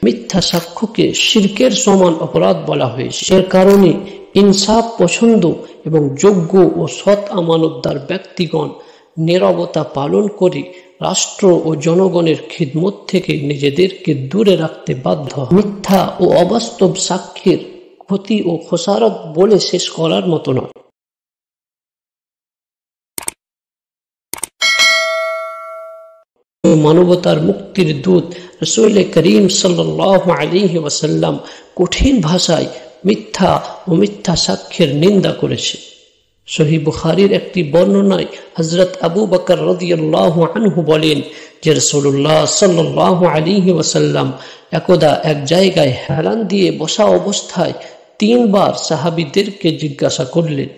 মিথ্যা সাক্ষ্যকে শিরকের সমান অপরাধ বলা হয়েছে। এর কারণে ইনসাফ পছন্দ এবং যোগ্য ও সৎ আমানতদার ব্যক্তিগণ নীরবতা পালন করে রাষ্ট্র ও জনগণের খিদমত থেকে নিজেদেরকে দূরে রাখতে বাধ্য। মিথ্যা ও অবাস্তব সাক্ষ্যের ক্ষতি ও খোসারত বলে শেষ করার মতো নয়। মানবতার মুক্তির দূত রাসূল করিম সাল্লাল্লাহু আলাইহি ওয়াসাল্লাম কঠিন ভাষায় মিথ্যা ও মিথ্যা সাক্ষ্যের নিন্দা করেছে। সহিহ বুখারীর একটি বর্ণনায় হযরত আবু বকর রাদিয়াল্লাহু আনহু বলেন যে রাসূলুল্লাহ সাল্লাল্লাহু আলাইহি ওয়াসাল্লাম একদা এক জায়গায় হেলান দিয়ে বসা অবস্থায় 3 বার সাহাবীদেরকে জিজ্ঞাসা করলেন,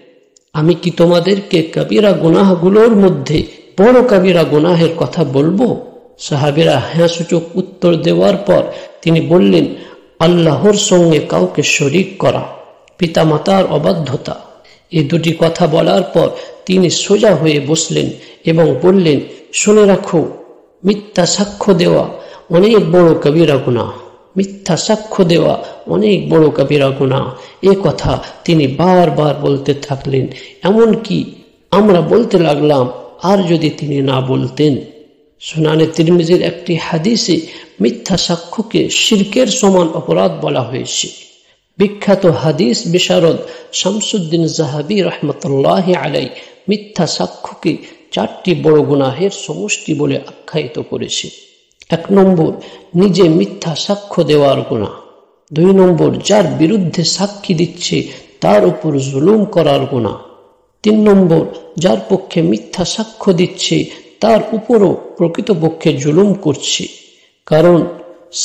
আমি কি তোমাদেরকে কবিরা গুনাহগুলোর মধ্যে বড় কবিরা গুনাহের কথা বলবো? সাহাবীরা হ্যাঁ সূচক উত্তর দেওয়ার পর তিনি বললেন, আল্লাহর সঙ্গে কাউকে শরীক করা, পিতামাতার অবাধ্যতা। এই দুটি কথা বলার পর তিনি সোজা হয়ে বসলেন এবং বললেন, শুনে রাখো, মিথ্যা সাক্ষ্য দেওয়া অনেক বড় কবিরা গুনাহ। মিথ্যা সাক্ষ্য দেওয়া অনেক বড় কবিরা গুনাহ। এ কথা তিনি বারবার বলতে থাকলেন, এমনকি আমরা বলতে লাগলাম, আর যদি তিনি না বলতেন। সুনানে তিরমিজির একটি হাদিসে মিথ্যা সাক্ষ্যকে শিরকের সমান অপরাধ বলা হয়েছে। বিখ্যাত হাদিস বিশারদ শামসুদ্দিন যাহাবী রাহমাতুল্লাহি আলাইহি মিথ্যা সাক্ষ্যকে 4টি বড় গুনাহের সমষ্টি বলে আখ্যায়িত করেছে। 1 নম্বর, নিজে মিথ্যা সাক্ষ্য দেওয়ার গুনাহ। 2 নম্বর, যার বিরুদ্ধে সাক্ষী দিচ্ছে তার উপর জুলুম করার গুনাহ। 3 নম্বর, যার পক্ষে মিথ্যা সাক্ষ্য দিচ্ছে তার উপরও প্রকৃতপক্ষে জুলুম করছে, কারণ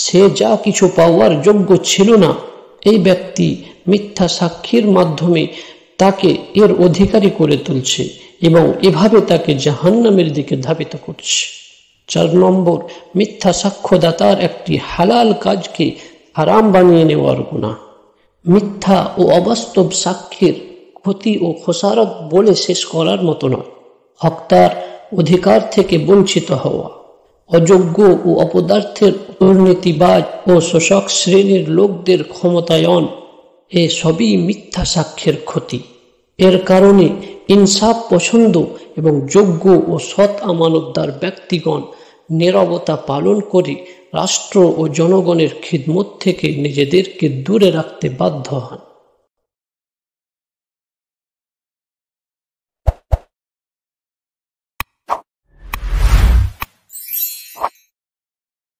সে যা কিছু পাওয়ার যোগ্য ছিল না, এই ব্যক্তি মিথ্যা সাক্ষীর মাধ্যমে তাকে এর অধিকারী করে তুলছে এবং এভাবে তাকে জাহান্নামের দিকে ধাবিত করছে। 4 নম্বর, মিথ্যা সাক্ষ্যদাতার একটি হালাল কাজকে হারাম বানিয়ে নেওয়ার গুনাহ। মিথ্যা ও অবাস্তব সাক্ষ্যের ক্ষতি ও খোসারত বলে শেষ করার মতো নয়। হকদার অধিকার থেকে বঞ্চিত হওয়া, অযোগ্য ও অপদার্থের দুর্নীতিবাজ ও শোষক শ্রেণীর লোকদের ক্ষমতায়ন, এ সবই মিথ্যা সাক্ষ্যের ক্ষতি। এর কারণে ইনসাফ পছন্দ এবং যোগ্য ও সৎ আমানতদার ব্যক্তিগণ নীরবতা পালন করে রাষ্ট্র ও জনগণের খিদমত থেকে নিজেদেরকে দূরে রাখতে বাধ্য হন।